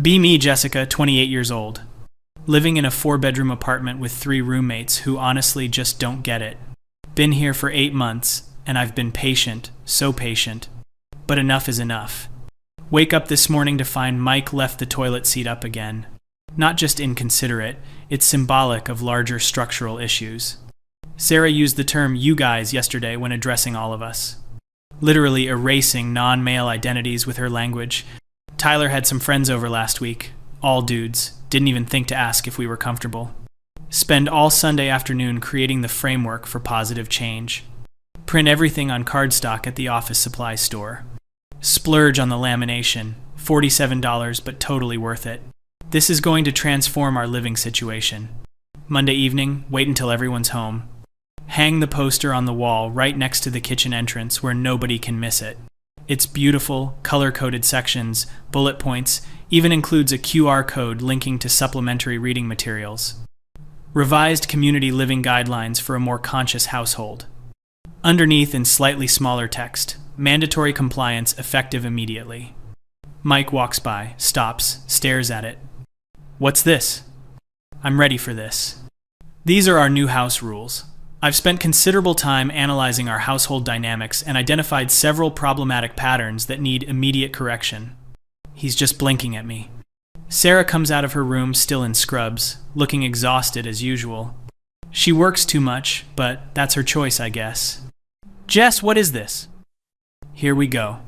Be me, Jessica, 28 years old. Living in a 4-bedroom apartment with 3 roommates who honestly just don't get it. Been here for 8 months, and I've been patient, so patient. But enough is enough. Wake up this morning to find Mike left the toilet seat up again. Not just inconsiderate, it's symbolic of larger structural issues. Sarah used the term "you guys" yesterday when addressing all of us. Literally erasing non-male identities with her language. Tyler had some friends over last week. All dudes. Didn't even think to ask if we were comfortable. Spend all Sunday afternoon creating the framework for positive change. Print everything on cardstock at the office supply store. Splurge on the lamination. $47, but totally worth it. This is going to transform our living situation. Monday evening, wait until everyone's home. Hang the poster on the wall right next to the kitchen entrance where nobody can miss it. It's beautiful, color-coded sections, bullet points, even includes a QR code linking to supplementary reading materials. Revised community living guidelines for a more conscious household. Underneath in slightly smaller text, mandatory compliance effective immediately. Mike walks by, stops, stares at it. What's this? I'm ready for this. These are our new house rules. I've spent considerable time analyzing our household dynamics and identified several problematic patterns that need immediate correction. He's just blinking at me. Sarah comes out of her room still in scrubs, looking exhausted as usual. She works too much, but that's her choice, I guess. Jess, what is this? Here we go.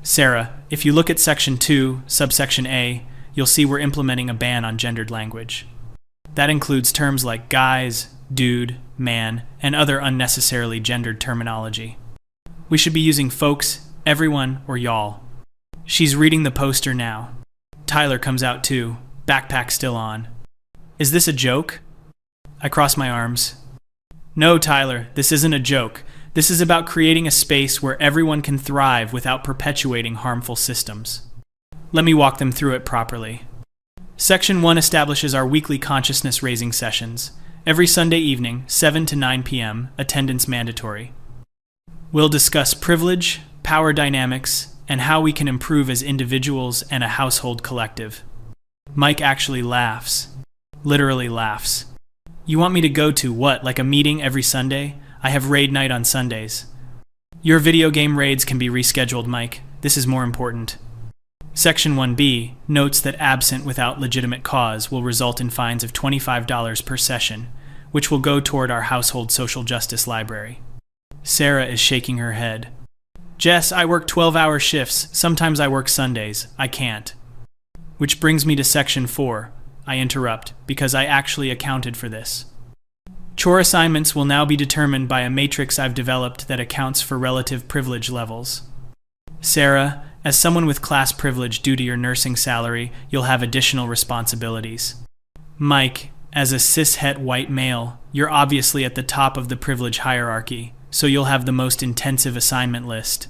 Sarah, if you look at Section 2, subsection A, you'll see we're implementing a ban on gendered language. That includes terms like guys, dude, man, and other unnecessarily gendered terminology. We should be using folks, everyone, or y'all. She's reading the poster now. Tyler comes out too, backpack still on. Is this a joke? I cross my arms. No, Tyler, this isn't a joke. This is about creating a space where everyone can thrive without perpetuating harmful systems. Let me walk them through it properly. Section 1 establishes our weekly consciousness-raising sessions. Every Sunday evening, 7 to 9 p.m., attendance mandatory. We'll discuss privilege, power dynamics, and how we can improve as individuals and a household collective. Mike actually laughs. Literally laughs. You want me to go to what, like a meeting every Sunday? I have raid night on Sundays. Your video game raids can be rescheduled, Mike. This is more important. Section 1B notes that absent without legitimate cause will result in fines of $25 per session, which will go toward our household social justice library. Sarah is shaking her head. Jess, I work 12-hour shifts. Sometimes I work Sundays. I can't. Which brings me to Section 4. I interrupt, because I actually accounted for this. Chore assignments will now be determined by a matrix I've developed that accounts for relative privilege levels. Sarah, as someone with class privilege due to your nursing salary, you'll have additional responsibilities. Mike, as a cishet white male, you're obviously at the top of the privilege hierarchy, so you'll have the most intensive assignment list.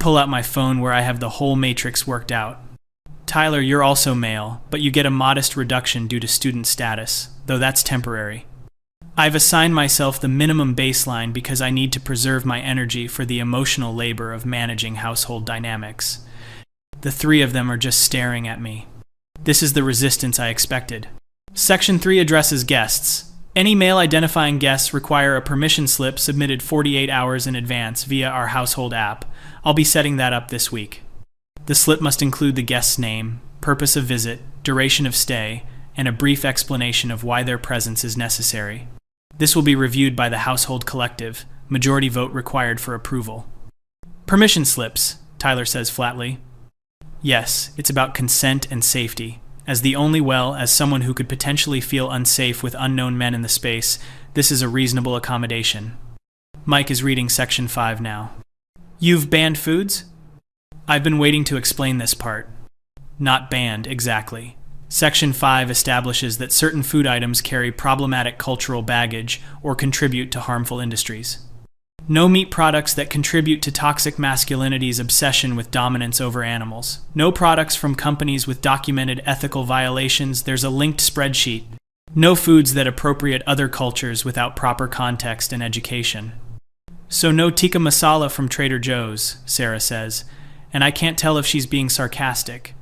Pull out my phone where I have the whole matrix worked out. Tyler, you're also male, but you get a modest reduction due to student status, though that's temporary. I've assigned myself the minimum baseline because I need to preserve my energy for the emotional labor of managing household dynamics. The 3 of them are just staring at me. This is the resistance I expected. Section 3 addresses guests. Any male-identifying guests require a permission slip submitted 48 hours in advance via our household app. I'll be setting that up this week. The slip must include the guest's name, purpose of visit, duration of stay, and a brief explanation of why their presence is necessary. This will be reviewed by the household collective, majority vote required for approval. Permission slips, Tyler says flatly. Yes, it's about consent and safety. As someone who could potentially feel unsafe with unknown men in the space, this is a reasonable accommodation. Mike is reading Section 5 now. You've banned foods? I've been waiting to explain this part. Not banned, exactly. Section 5 establishes that certain food items carry problematic cultural baggage or contribute to harmful industries. No meat products that contribute to toxic masculinity's obsession with dominance over animals. No products from companies with documented ethical violations. There's a linked spreadsheet. No foods that appropriate other cultures without proper context and education. So no tikka masala from Trader Joe's, Sarah says, and I can't tell if she's being sarcastic.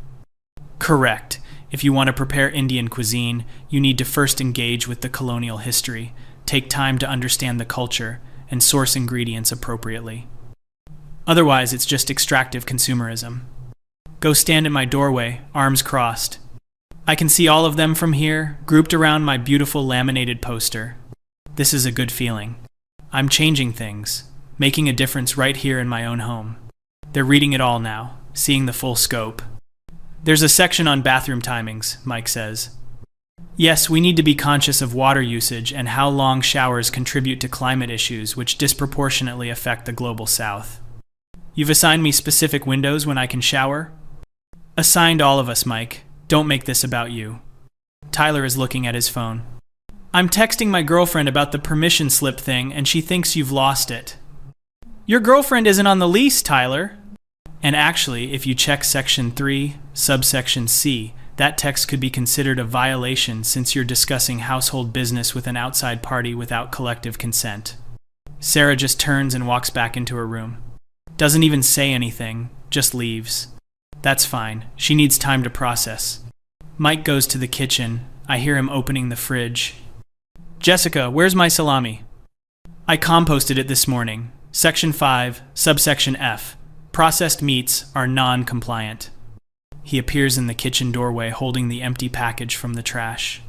Correct. If you want to prepare Indian cuisine, you need to first engage with the colonial history, take time to understand the culture, and source ingredients appropriately. Otherwise, it's just extractive consumerism. Go stand in my doorway, arms crossed. I can see all of them from here, grouped around my beautiful laminated poster. This is a good feeling. I'm changing things, making a difference right here in my own home. They're reading it all now, seeing the full scope. There's a section on bathroom timings, Mike says. Yes, we need to be conscious of water usage and how long showers contribute to climate issues which disproportionately affect the global south. You've assigned me specific windows when I can shower? Assigned all of us, Mike. Don't make this about you. Tyler is looking at his phone. I'm texting my girlfriend about the permission slip thing and she thinks you've lost it. Your girlfriend isn't on the lease, Tyler. And actually, if you check Section 3, subsection C, that text could be considered a violation since you're discussing household business with an outside party without collective consent. Sarah just turns and walks back into her room. Doesn't even say anything, just leaves. That's fine. She needs time to process. Mike goes to the kitchen. I hear him opening the fridge. Jessica, where's my salami? I composted it this morning. Section 5, subsection F. Processed meats are non-compliant. He appears in the kitchen doorway holding the empty package from the trash.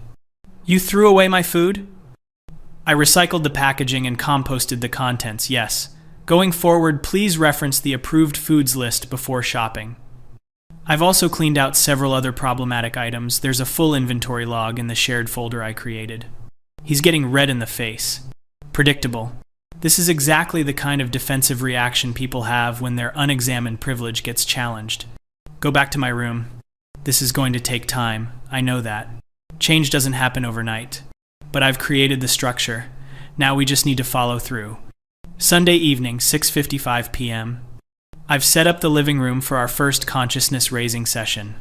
You threw away my food? I recycled the packaging and composted the contents, yes. Going forward, please reference the approved foods list before shopping. I've also cleaned out several other problematic items. There's a full inventory log in the shared folder I created. He's getting red in the face. Predictable. This is exactly the kind of defensive reaction people have when their unexamined privilege gets challenged. Go back to my room. This is going to take time. I know that. Change doesn't happen overnight. But I've created the structure. Now we just need to follow through. Sunday evening, 6:55 p.m. I've set up the living room for our first consciousness-raising session.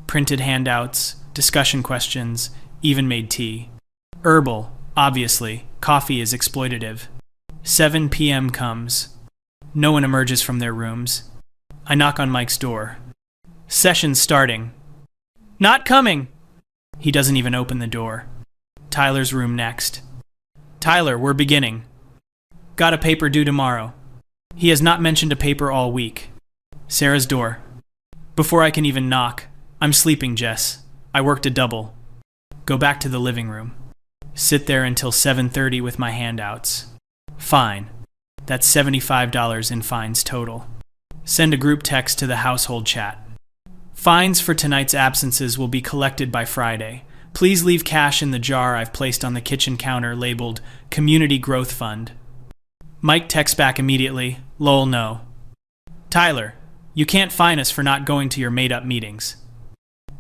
Printed handouts, discussion questions, even made tea. Herbal, obviously. Coffee is exploitative. 7 p.m. comes. No one emerges from their rooms. I knock on Mike's door. Session's starting. Not coming! He doesn't even open the door. Tyler's room next. Tyler, we're beginning. Got a paper due tomorrow. He has not mentioned a paper all week. Sarah's door. Before I can even knock, I'm sleeping, Jess. I worked a double. Go back to the living room. Sit there until 7:30 with my handouts. Fine. That's $75 in fines total. Send a group text to the household chat. Fines for tonight's absences will be collected by Friday. Please leave cash in the jar I've placed on the kitchen counter labeled Community Growth Fund. Mike texts back immediately, lol no. Tyler, you can't fine us for not going to your made-up meetings.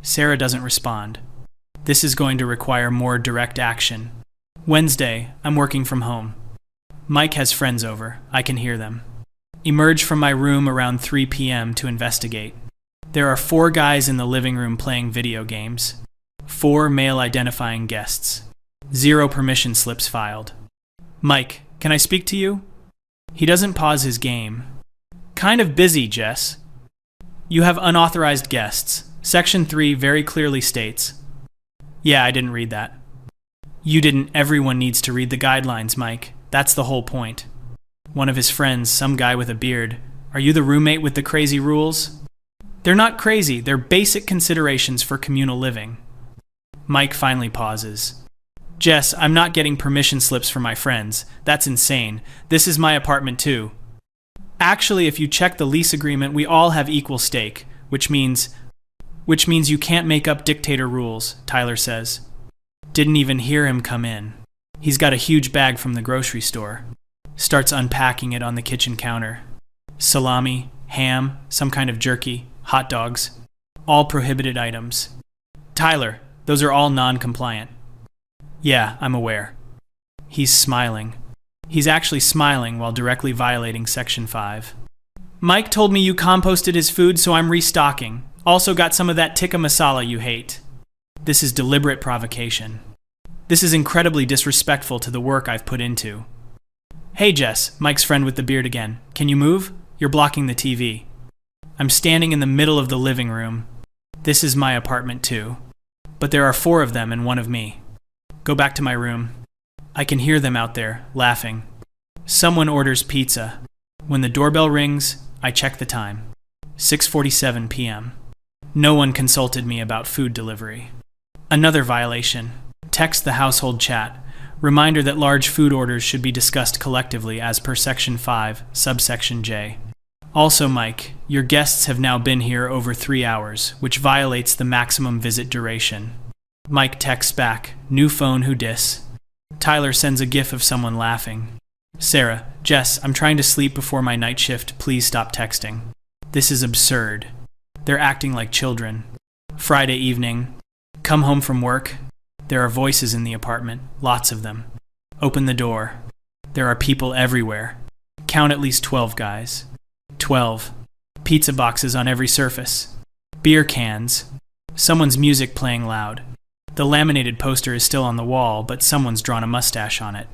Sarah doesn't respond. This is going to require more direct action. Wednesday, I'm working from home. Mike has friends over. I can hear them. Emerge from my room around 3 p.m. to investigate. There are 4 guys in the living room playing video games. 4 male-identifying guests. 0 permission slips filed. Mike, can I speak to you? He doesn't pause his game. Kind of busy, Jess. You have unauthorized guests. Section 3 very clearly states. Yeah, I didn't read that. You didn't. Everyone needs to read the guidelines, Mike. That's the whole point. One of his friends, some guy with a beard. Are you the roommate with the crazy rules? They're not crazy. They're basic considerations for communal living. Mike finally pauses. Jess, I'm not getting permission slips for my friends. That's insane. This is my apartment too. Actually, if you check the lease agreement, we all have equal stake, which means you can't make up dictator rules, Tyler says. Didn't even hear him come in. He's got a huge bag from the grocery store. Starts unpacking it on the kitchen counter. Salami, ham, some kind of jerky, hot dogs. All prohibited items. Tyler, those are all non-compliant. Yeah, I'm aware. He's smiling. He's actually smiling while directly violating Section 5. Mike told me you composted his food, so I'm restocking. Also got some of that tikka masala you hate. This is deliberate provocation. This is incredibly disrespectful to the work I've put into. Hey Jess, Mike's friend with the beard again. Can you move? You're blocking the TV. I'm standing in the middle of the living room. This is my apartment too. But there are 4 of them and 1 of me. Go back to my room. I can hear them out there, laughing. Someone orders pizza. When the doorbell rings, I check the time. 6:47 p.m. No one consulted me about food delivery. Another violation. Text the household chat. Reminder that large food orders should be discussed collectively as per Section 5, subsection J. Also, Mike, your guests have now been here over 3 hours, which violates the maximum visit duration. Mike texts back, new phone who dis. Tyler sends a gif of someone laughing. Sarah, Jess, I'm trying to sleep before my night shift, please stop texting. This is absurd. They're acting like children. Friday evening. Come home from work. There are voices in the apartment, lots of them. Open the door. There are people everywhere. Count at least 12 guys. 12. Pizza boxes on every surface. Beer cans. Someone's music playing loud. The laminated poster is still on the wall, but someone's drawn a mustache on it.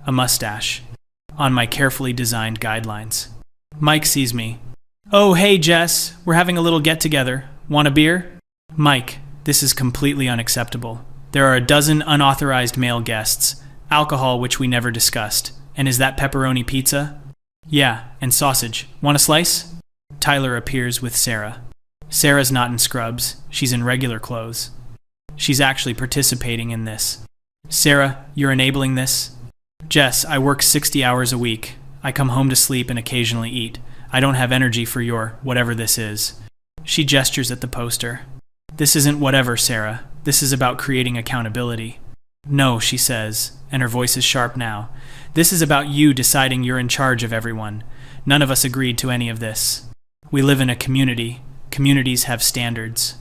A mustache. On my carefully designed guidelines. Mike sees me. Oh, hey, Jess. We're having a little get-together. Want a beer? Mike, this is completely unacceptable. There are a dozen unauthorized male guests. Alcohol, which we never discussed. And is that pepperoni pizza? Yeah, and sausage. Want a slice? Tyler appears with Sarah. Sarah's not in scrubs. She's in regular clothes. She's actually participating in this. Sarah, you're enabling this? Jess, I work 60 hours a week. I come home to sleep and occasionally eat. I don't have energy for your whatever this is. She gestures at the poster. This isn't whatever, Sarah. This is about creating accountability. No, she says, and her voice is sharp now. This is about you deciding you're in charge of everyone. None of us agreed to any of this. We live in a community. Communities have standards.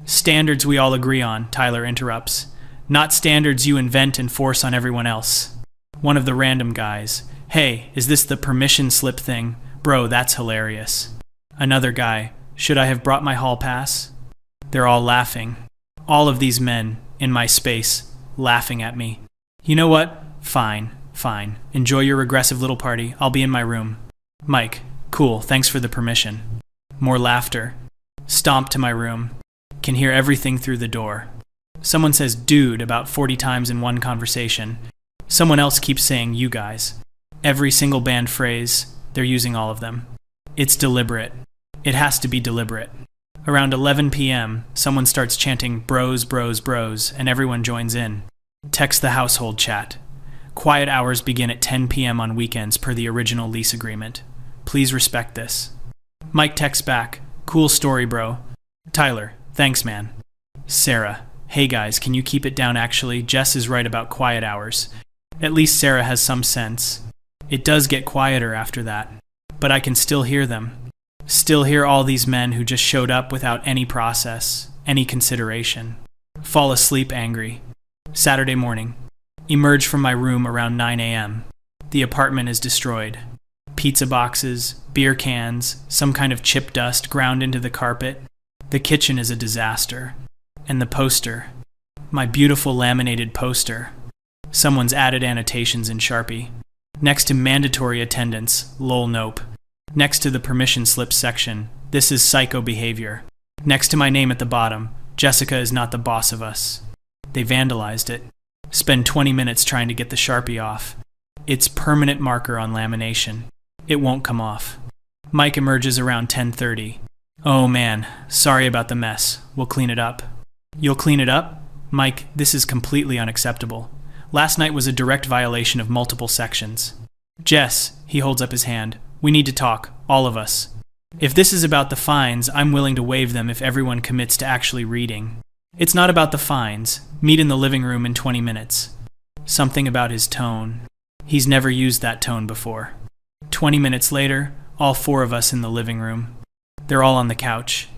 Standards we all agree on, Tyler interrupts. Not standards you invent and force on everyone else. One of the random guys. Hey, is this the permission slip thing? Bro, that's hilarious. Another guy. Should I have brought my hall pass? They're all laughing. All of these men, in my space, laughing at me. You know what? Fine. Enjoy your regressive little party. I'll be in my room. Mike, cool, thanks for the permission. More laughter. Stomp to my room. Can hear everything through the door. Someone says dude about 40 times in one conversation. Someone else keeps saying you guys. Every single banned phrase, they're using all of them. It's deliberate. It has to be deliberate. Around 11 p.m., someone starts chanting bros, and everyone joins in. Text the household chat. Quiet hours begin at 10 p.m. on weekends per the original lease agreement. Please respect this. Mike texts back, cool story, bro. Tyler, thanks, man. Sarah, hey guys, can you keep it down actually? Jess is right about quiet hours. At least Sarah has some sense. It does get quieter after that, but I can still hear them. Still hear all these men who just showed up without any process, any consideration. Fall asleep angry. Saturday morning. Emerge from my room around 9 a.m. The apartment is destroyed. Pizza boxes, beer cans, some kind of chip dust ground into the carpet. The kitchen is a disaster. And the poster. My beautiful laminated poster. Someone's added annotations in Sharpie. Next to mandatory attendance, lol nope. Next to the permission slip section, this is psycho behavior. Next to my name at the bottom, Jessica is not the boss of us. They vandalized it. Spend 20 minutes trying to get the Sharpie off. It's permanent marker on lamination. It won't come off. Mike emerges around 10:30. Oh man, sorry about the mess. We'll clean it up. You'll clean it up? Mike, this is completely unacceptable. Last night was a direct violation of multiple sections. Jess, he holds up his hand. We need to talk, all of us. If this is about the fines, I'm willing to waive them if everyone commits to actually reading. It's not about the fines. Meet in the living room in 20 minutes. Something about his tone. He's never used that tone before. 20 minutes later, all 4 of us in the living room. They're all on the couch.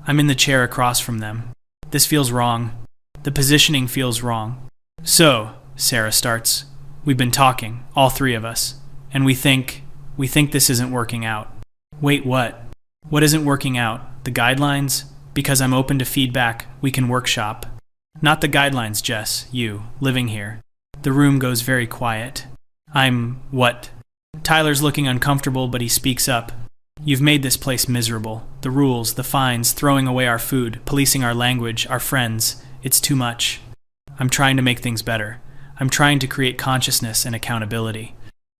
I'm in the chair across from them. This feels wrong. The positioning feels wrong. So, Sarah starts, we've been talking, all 3 of us, and we think this isn't working out. Wait, what? What isn't working out? The guidelines? Because I'm open to feedback, we can workshop. Not the guidelines, Jess, you, living here. The room goes very quiet. What? Tyler's looking uncomfortable, but he speaks up. You've made this place miserable. The rules, the fines, throwing away our food, policing our language, our friends. It's too much. I'm trying to make things better. I'm trying to create consciousness and accountability.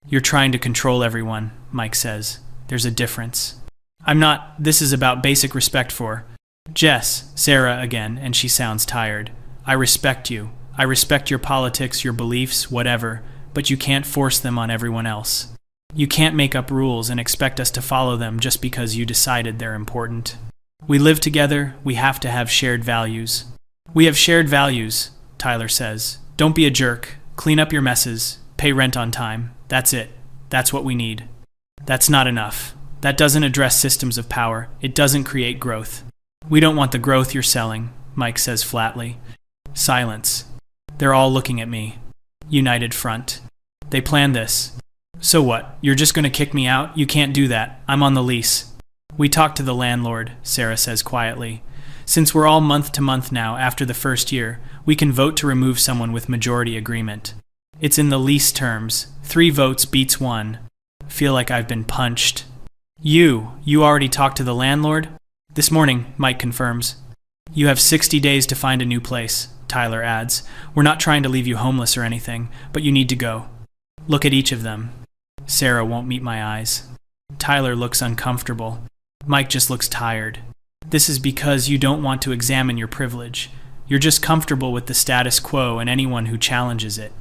You're trying to control everyone, Mike says. There's a difference. I'm not. This is about basic respect for Jess, Sarah again, and she sounds tired. I respect you. I respect your politics, your beliefs, whatever, but you can't force them on everyone else. You can't make up rules and expect us to follow them just because you decided they're important. We live together. We have to have shared values. We have shared values, Tyler says. Don't be a jerk. Clean up your messes. Pay rent on time. That's it. That's what we need. That's not enough. That doesn't address systems of power. It doesn't create growth. We don't want the growth you're selling, Mike says flatly. Silence. They're all looking at me. United front. They planned this. So what? You're just going to kick me out? You can't do that. I'm on the lease. We talked to the landlord, Sarah says quietly. Since we're all month to month now after the first year, we can vote to remove someone with majority agreement. It's in the lease terms. 3 votes beats 1. Feel like I've been punched. You already talked to the landlord? This morning, Mike confirms. You have 60 days to find a new place, Tyler adds. We're not trying to leave you homeless or anything, but you need to go. Look at each of them. Sarah won't meet my eyes. Tyler looks uncomfortable. Mike just looks tired. This is because you don't want to examine your privilege. You're just comfortable with the status quo and anyone who challenges it.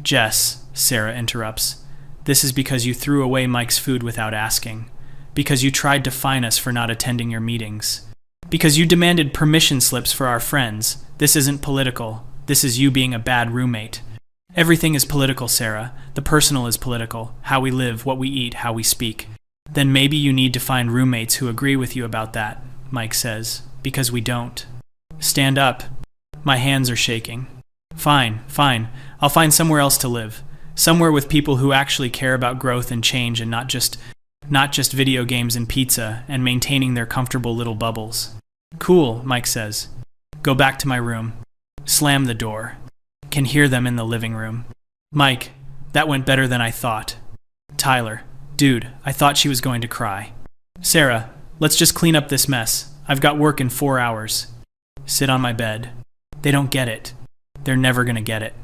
Jess, Sarah interrupts. This is because you threw away Mike's food without asking. Because you tried to fine us for not attending your meetings. Because you demanded permission slips for our friends. This isn't political. This is you being a bad roommate. Everything is political, Sarah. The personal is political. How we live, what we eat, how we speak. Then maybe you need to find roommates who agree with you about that, Mike says. Because we don't. Stand up. My hands are shaking. Fine. I'll find somewhere else to live. Somewhere with people who actually care about growth and change and not just video games and pizza and maintaining their comfortable little bubbles. Cool, Mike says. Go back to my room. Slam the door. Can hear them in the living room. Mike, that went better than I thought. Tyler, dude, I thought she was going to cry. Sarah, let's just clean up this mess. I've got work in 4 hours. Sit on my bed. They don't get it. They're never gonna get it.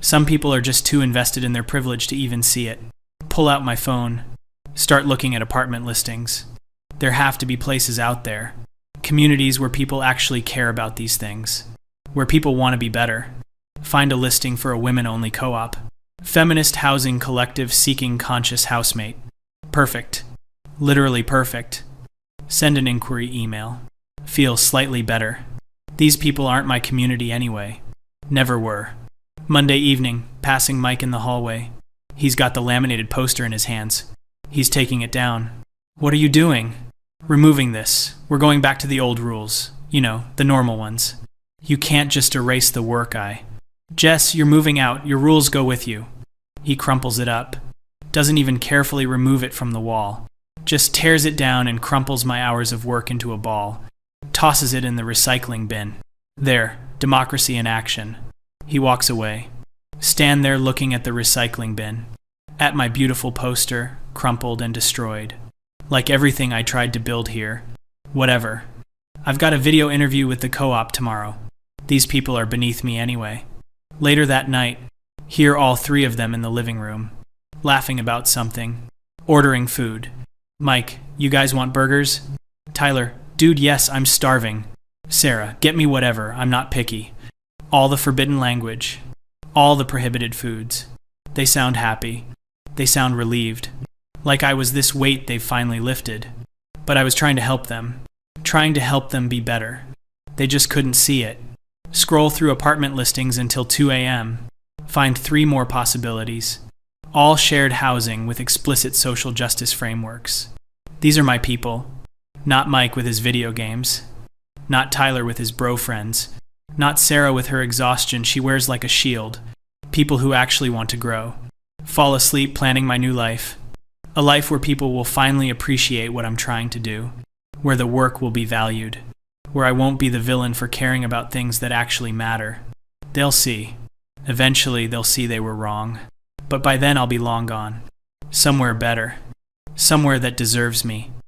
Some people are just too invested in their privilege to even see it. Pull out my phone. Start looking at apartment listings. There have to be places out there. Communities where people actually care about these things. Where people want to be better. Find a listing for a women-only co-op. Feminist housing collective seeking conscious housemate. Perfect. Literally perfect. Send an inquiry email. Feel slightly better. These people aren't my community anyway. Never were. Monday evening, passing Mike in the hallway. He's got the laminated poster in his hands. He's taking it down. What are you doing? Removing this. We're going back to the old rules. You know, the normal ones. You can't just erase the work Jess, you're moving out. Your rules go with you. He crumples it up. Doesn't even carefully remove it from the wall. Just tears it down and crumples my hours of work into a ball. Tosses it in the recycling bin. There, democracy in action. He walks away. Stand there looking at the recycling bin. At my beautiful poster, crumpled and destroyed. Like everything I tried to build here. Whatever. I've got a video interview with the co-op tomorrow. These people are beneath me anyway. Later that night, hear all 3 of them in the living room. Laughing about something. Ordering food. Mike, you guys want burgers? Tyler, dude, yes, I'm starving. Sarah, get me whatever, I'm not picky. All the forbidden language. All the prohibited foods. They sound happy. They sound relieved. Like I was this weight they've finally lifted. But I was trying to help them. Trying to help them be better. They just couldn't see it. Scroll through apartment listings until 2 a.m. Find 3 more possibilities. All shared housing with explicit social justice frameworks. These are my people. Not Mike with his video games. Not Tyler with his bro friends. Not Sarah with her exhaustion she wears like a shield. People who actually want to grow. Fall asleep planning my new life. A life where people will finally appreciate what I'm trying to do. Where the work will be valued. Where I won't be the villain for caring about things that actually matter. They'll see. Eventually they'll see they were wrong. But by then I'll be long gone. Somewhere better. Somewhere that deserves me.